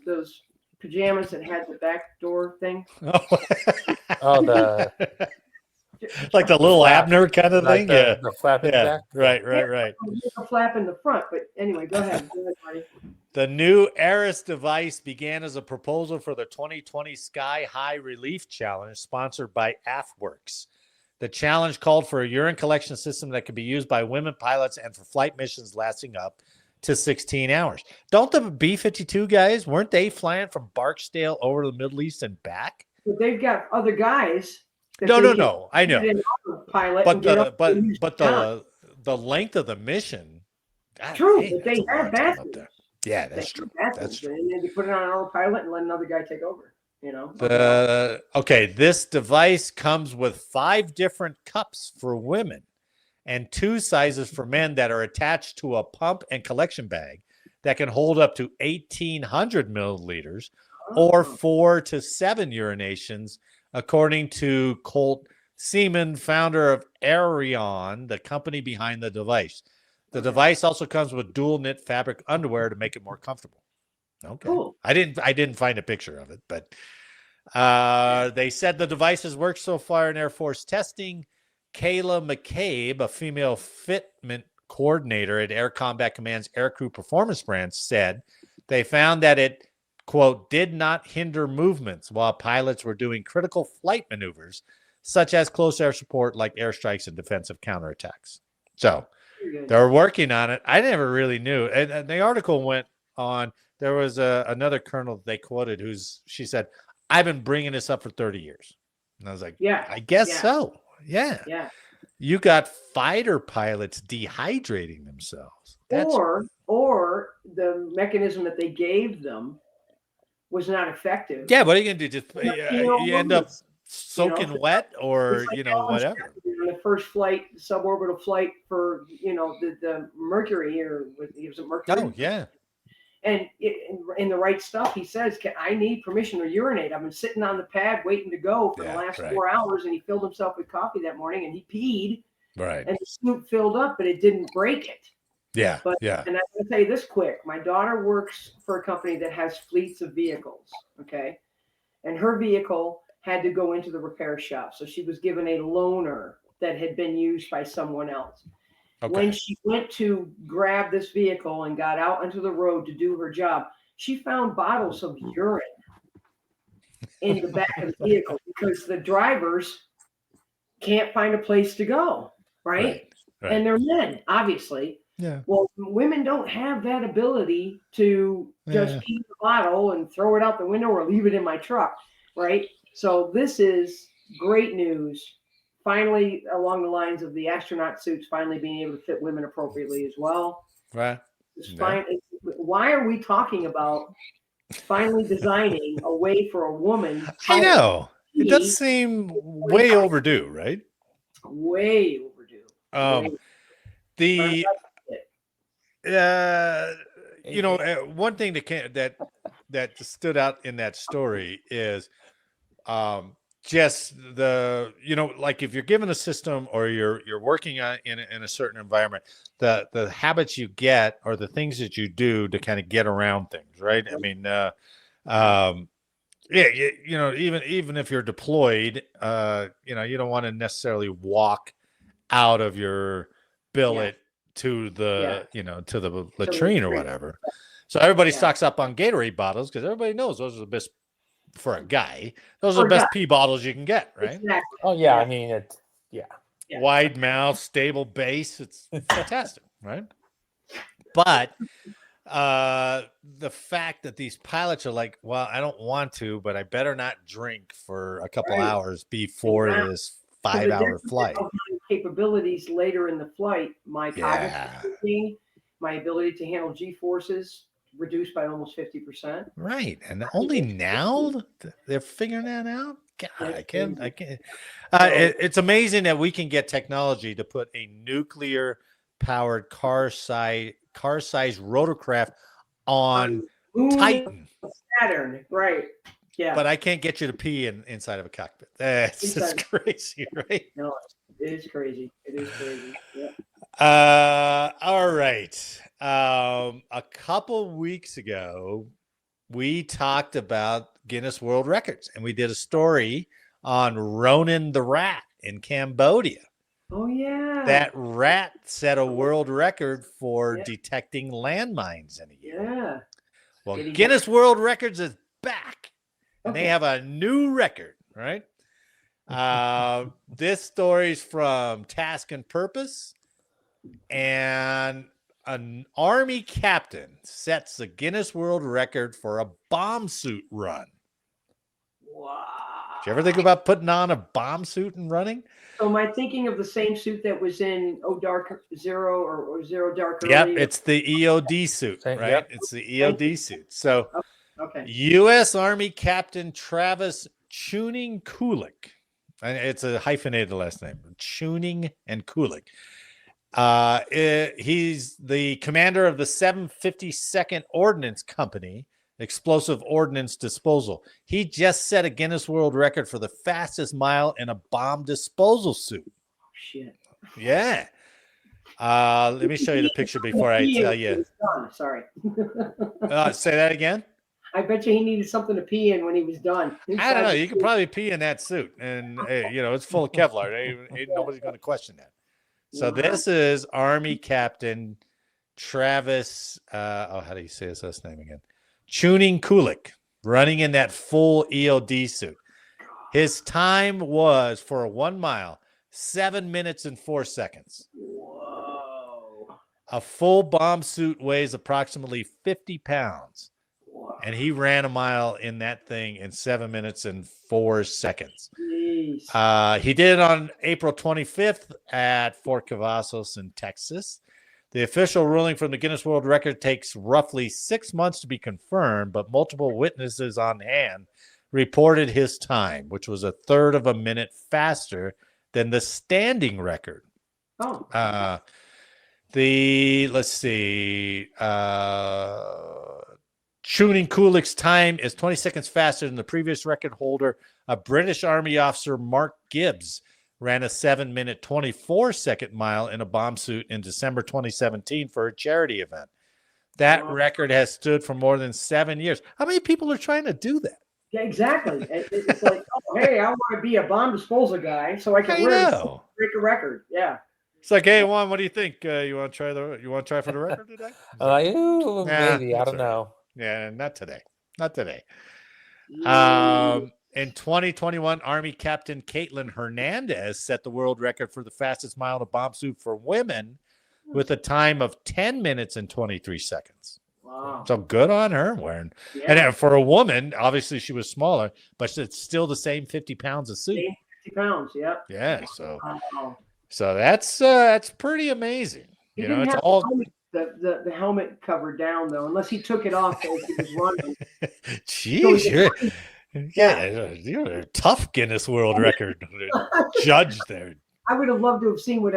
pajamas that had the back door thing? Like the little Abner kind of thing? The flap in the back? Right. A flap in the front, but anyway, go ahead. Marty. The new ARUS device began as a proposal for the 2020 Sky High Relief Challenge, sponsored by AFWorks. The challenge called for a urine collection system that could be used by women pilots and for flight missions lasting up to 16 hours. Don't the B-52 guys, weren't they flying from Barksdale over to the Middle East and back? But they've got other guys. No, I know. Pilot but the length of the mission. True, but they have bathrooms. Yeah, that's true. That's true. And then you put it on autopilot and let another guy take over. This device comes with 5 different cups for women and 2 sizes for men that are attached to a pump and collection bag that can hold up to 1,800 milliliters or 4 to 7 urinations, according to Colt Seaman, founder of Aerion, the company behind the device. The device also comes with dual knit fabric underwear to make it more comfortable. Okay. Cool. I didn't find a picture of it, but they said the devices worked so far in Air Force testing. Kayla McCabe, a female fitment coordinator at Air Combat Command's Aircrew Performance Branch, said they found that it, quote, did not hinder movements while pilots were doing critical flight maneuvers, such as close air support like airstrikes and defensive counterattacks. So they're working on it. I never really knew. And the article went on. There was another colonel they quoted she said, I've been bringing this up for 30 years. And I was like, yeah, I guess so. Yeah. Yeah. You got fighter pilots dehydrating themselves. Or the mechanism that they gave them was not effective. Yeah, what are you going to do? Just you end up soaking wet or, like whatever. In the first flight, suborbital flight for, the Mercury, or it was Mercury. Oh, yeah. And in the right stuff, he says, I need permission to urinate. I've been sitting on the pad waiting to go for the last 4 hours, and he filled himself with coffee that morning, and he peed. Right. And the scoop filled up, but it didn't break it. Yeah. And yeah. I'm going to tell you this quick. My daughter works for a company that has fleets of vehicles, okay? And her vehicle had to go into the repair shop. So she was given a loaner that had been used by someone else. Okay. When she went to grab this vehicle and got out onto the road to do her job, she found bottles of urine in the back of the vehicle because the drivers can't find a place to go, right? And they're men, obviously. Yeah. Well, women don't have that ability to just keep the bottle and throw it out the window or leave it in my truck, right? So this is great news. Finally, along the lines of the astronaut suits finally being able to fit women appropriately as well. Right. Why are we talking about finally designing a way for a woman? I know. It does seem way overdue, right? Way overdue. One thing that stood out in that story is just the, like if you're given a system or you're working on in a certain environment, the habits you get or the things that you do to kind of get around things, right? I mean, even if you're deployed, you don't want to necessarily walk out of your billet to the, to the latrine or whatever. So everybody stocks up on Gatorade bottles because everybody knows those are the best for a guy. Those are the best pee bottles you can get, right? Exactly. Oh yeah, I mean wide mouth, stable base. It's fantastic, right? But the fact that these pilots are like, well, I don't want to, but I better not drink for a couple hours before this 5-hour flight. Capabilities later in the flight, my cognitive thinking, my ability to handle G-forces reduced by almost 50%. Right. And only now they're figuring that out. God, I can't. It's amazing that we can get technology to put a nuclear powered car size rotorcraft on Titan. Saturn, right. Yeah. But I can't get you to pee inside of a cockpit. That's just crazy, right? No, it is crazy. It is crazy. Yeah. All right. A couple weeks ago, we talked about Guinness World Records, and we did a story on Ronan the rat in Cambodia. Oh, yeah. That rat set a world record for detecting landmines in a year. Yeah. Well, Guinness World Records is back, and they have a new record, right? This story's from Task and Purpose, and an Army captain sets the Guinness World Record for a bomb suit run. Wow. Did you ever think about putting on a bomb suit and running? So am I thinking of the same suit that was in Dark Zero or Zero Dark Early? Yep, it's the EOD suit, right? Yep. It's the EOD suit. So okay. U.S. Army Captain Travis Tuning Kulik. And it's a hyphenated last name, Tuning and Kulik. He's the commander of the 752nd Ordnance Company, Explosive Ordnance Disposal. He just set a Guinness World Record for the fastest mile in a bomb disposal suit. Shit. Yeah. Let me show you the picture before I tell you. Sorry. Say that again. I bet you he needed something to pee in when he was done. I don't know. You could probably pee in that suit, and hey, it's full of Kevlar. Ain't nobody's going to question that. So this is Army Captain Travis. How do you say his last name again? Tuning Kulik, running in that full EOD suit. His time was for a 1 mile, 7 minutes and 4 seconds. Whoa. A full bomb suit weighs approximately 50 pounds. Wow. And he ran a mile in that thing in 7 minutes and 4 seconds. Jeez. He did it on April 25th at Fort Cavazos in Texas. The official ruling from the Guinness World Record takes roughly 6 months to be confirmed, but multiple witnesses on hand reported his time, which was a third of a minute faster than the standing record. Oh. Let's see. Tuning Kulik's time is 20 seconds faster than the previous record holder. A British Army officer, Mark Gibbs, ran a 7-minute, 24-second mile in a bomb suit in December 2017 for a charity event. That record has stood for more than 7 years. How many people are trying to do that? Yeah, exactly. It's like, oh, hey, I want to be a bomb disposal guy, so I can break a record. Yeah. It's like, hey, Juan, what do you think? You want to try for the record today? Ooh, maybe. I don't know. Yeah, not today. Not today. Yeah. In 2021, Army Captain Caitlin Hernandez set the world record for the fastest mile in a bomb suit for women with a time of 10 minutes and 23 seconds. Wow. So good on her, wearing. Yeah. And for a woman, obviously she was smaller, but it's still the same 50 pounds of suit. 50 pounds, yep. Yeah, so Wow. so that's pretty amazing. He You didn't know, it's have all the helmet covered down though, unless he took it off as he was running. Jeez, you're a tough Guinness World Record judge there. I would have loved to have seen what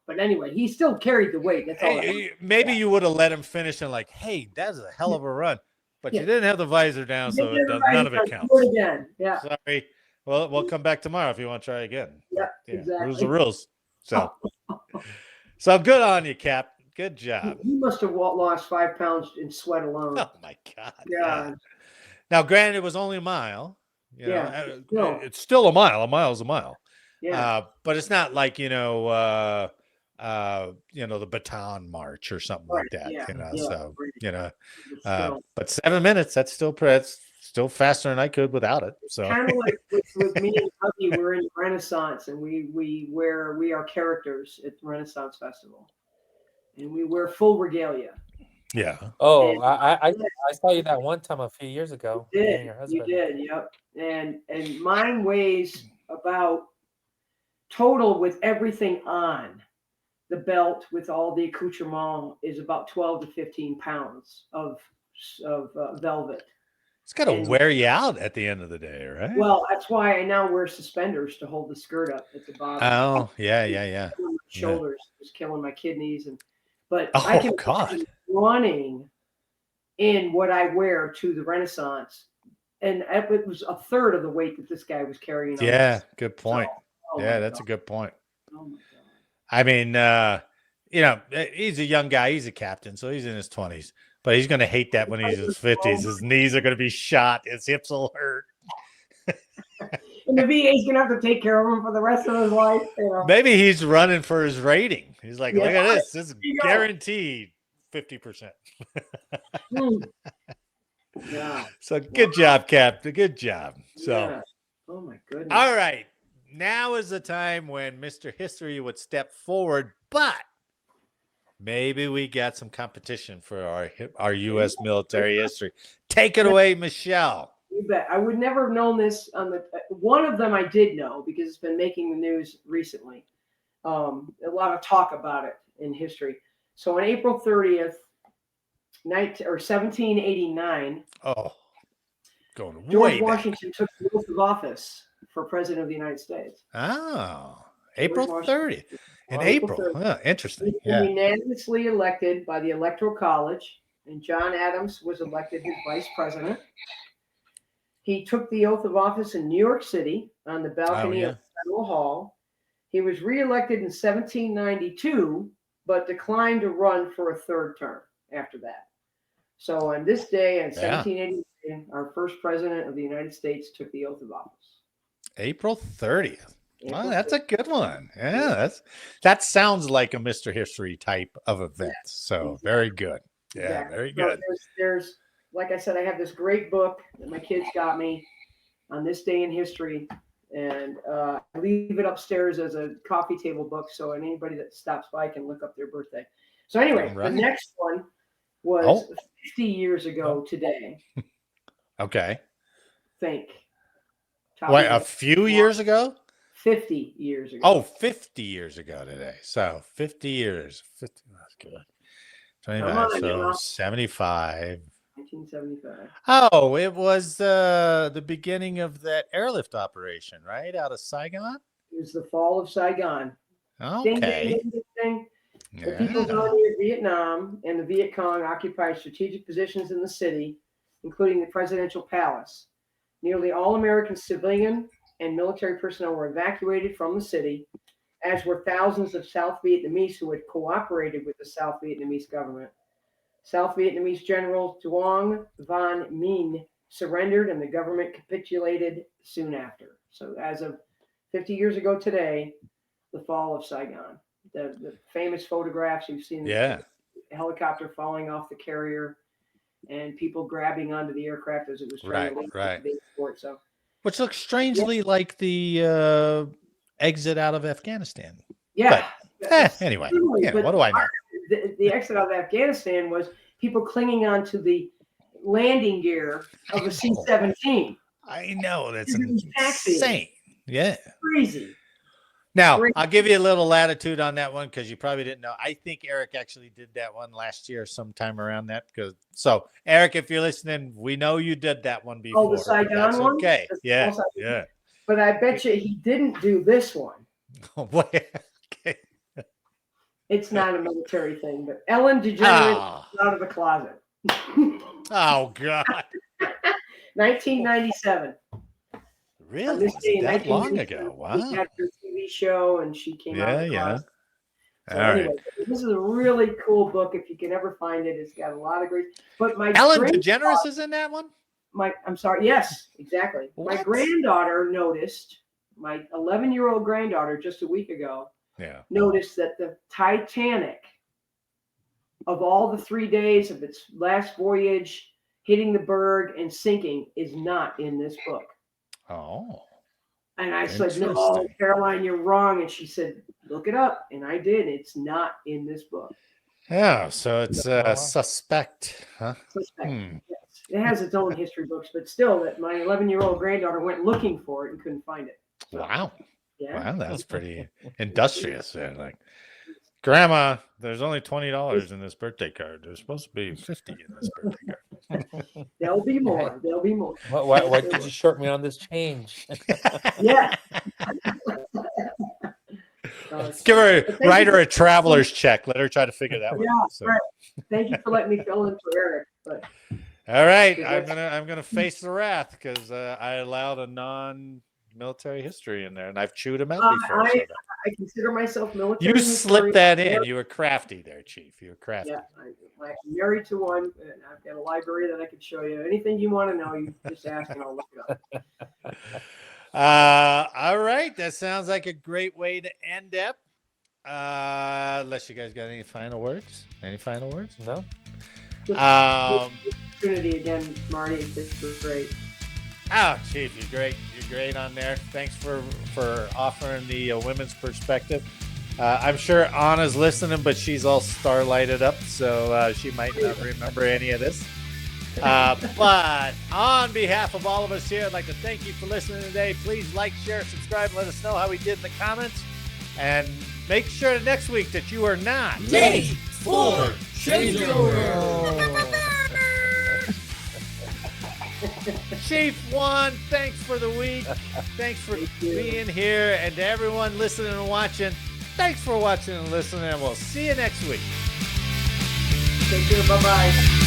but anyway, he still carried the weight. That's all. Maybe you would have let him finish and like, hey, that's a hell of a run, but you didn't have the visor down, so none of it counts. Do it again. Yeah. Sorry. Well, we'll come back tomorrow if you want to try again. Yeah, exactly. Rules are rules. So, so good on you, Cap. Good job. He must have lost 5 pounds in sweat alone. Oh my God. Yeah. Now, granted, it was only a mile. It's still a mile. A mile is a mile. Yeah. But it's not like the Baton March or something like that. Yeah. But 7 minutes. That's still faster than I could without it. So kind of like with me and Hubby, we're in Renaissance, and we are characters at the Renaissance Festival, and we wear full regalia. Yeah. Oh, and I saw you that one time a few years ago. You did. Yep. And mine weighs about, total with everything on, the belt with all the accoutrement, is about 12 to 15 pounds of velvet. It's got to wear you out at the end of the day, right? Well, that's why I now wear suspenders to hold the skirt up at the bottom. Oh, yeah. My shoulders was killing my kidneys, but oh, I can God. running in what I wear to the Renaissance, and it was a third of the weight that this guy was carrying. Yeah, good point. So, that's a good point. Oh my God. I mean, he's a young guy. He's a captain, so he's in his 20s. But he's going to hate that when he's in his 50s. His knees are going to be shot. His hips will hurt. And the VA's going to have to take care of him for the rest of his life. Maybe he's running for his rating. He's like, look at this. This is guaranteed 50%. Yeah. So good job, Captain. Good job. So, oh my goodness. All right. Now is the time when Mr. History would step forward, but maybe we got some competition for our U.S. military history. Take it away, Michelle. You bet. I would never have known this. One of them I did know because it's been making the news recently. A lot of talk about it in history. So on April 30th, 1789, George Washington took the oath of office for President of the United States. Oh, April 30th. In April. Oh, interesting. He was unanimously elected by the Electoral College, and John Adams was elected his vice president. He took the oath of office in New York City on the balcony of Federal Hall. He was reelected in 1792, but declined to run for a third term after that. So on this day, in 1789, our first president of the United States took the oath of office. April 30th. Well, April that's 30th. a good one. Yeah, that sounds like a Mr. History type of event. So Exactly. very good. Yeah, Exactly. very So good. there's, like I said, I have this great book that my kids got me on this day in history, and I leave it upstairs as a coffee table book, so anybody that stops by can look up their birthday. So anyway, All right. the next one was 50 years ago today. Okay. Think. Wait, a few years ago? 50 years ago. Oh, 50 years ago today. So 50 years. 50, that's good. 25, Come on, so now. 75. 1975. Oh, it was the beginning of that airlift operation, right? Out of Saigon? It was the fall of Saigon. Okay. Ding, ding, ding, ding. The Yeah. People's Army of Vietnam and the Viet Cong occupied strategic positions in the city, including the presidential palace. Nearly all American civilian and military personnel were evacuated from the city, as were thousands of South Vietnamese who had cooperated with the South Vietnamese government. South Vietnamese General Duong Van Minh surrendered and the government capitulated soon after. So as of 50 years ago today, the fall of Saigon. The famous photographs you've seen, Yeah. the helicopter falling off the carrier and people grabbing onto the aircraft as it was trying to leave the base port. So, which looks strangely like the exit out of Afghanistan. Yeah. But, anyway, what do I know? The exit out of Afghanistan was people clinging onto the landing gear of a C-17. I know. That's It's insane. Yeah. Crazy. Now, I'll give you a little latitude on that one because you probably didn't know. I think Eric actually did that one last year sometime around that. So, Eric, if you're listening, we know you did that one before. Oh, the Saigon one? Okay. Yeah. Yeah. But I bet you he didn't do this one. Okay. It's not a military thing, but Ellen DeGeneres out of the closet. Oh, God. 1997. Really? That long ago? Wow. We had her TV show, and she came out of the closet. So All anyway, right. this is a really cool book. If you can ever find it, it's got a lot of great. But my Ellen DeGeneres is in that one? I'm sorry. Yes, exactly. What? My granddaughter noticed, my 11-year-old granddaughter just a week ago, noticed that the Titanic, of all the 3 days of its last voyage, hitting the berg and sinking, is not in this book. Oh. And I said, no, Caroline, you're wrong. And she said, look it up. And I did. It's not in this book. Yeah, so it's suspect, huh? Suspect. Yes. It has its own history books, but still, that my 11-year-old granddaughter went looking for it and couldn't find it. So, wow. Yeah. Wow, that's pretty industrious. Like, Grandma, there's only $20 in this birthday card. There's supposed to be $50 in this birthday card. There'll be more. There'll be more. Why did you short me on this change? Yeah. Write her a traveler's check. Let her try to figure that one out. So. Right. Thank you for letting me fill in for Eric. But all right, I'm gonna face the wrath because I allowed a non-military history in there, and I've chewed him out before. I consider myself military. You slipped that in. You were crafty there, Chief. You were crafty. Yeah, I'm married to one, and I've got a library that I could show you. Anything you want to know, you just ask, and I'll look it up. All right, that sounds like a great way to end up. Unless you guys got any final words? Any final words? No. Opportunity again, Marty. This was great. Oh, Chief, you're great. You're great on there. Thanks for offering the women's perspective. I'm sure Anna's listening, but she's all starlighted up, so she might not remember any of this. But on behalf of all of us here, I'd like to thank you for listening today. Please like, share, subscribe, and let us know how we did in the comments. And make sure next week that you are not late for changeover. Chief One, thanks for the week. Thanks for being here. And to everyone listening and watching, thanks for watching and listening. And we'll see you next week. Take care. Bye-bye.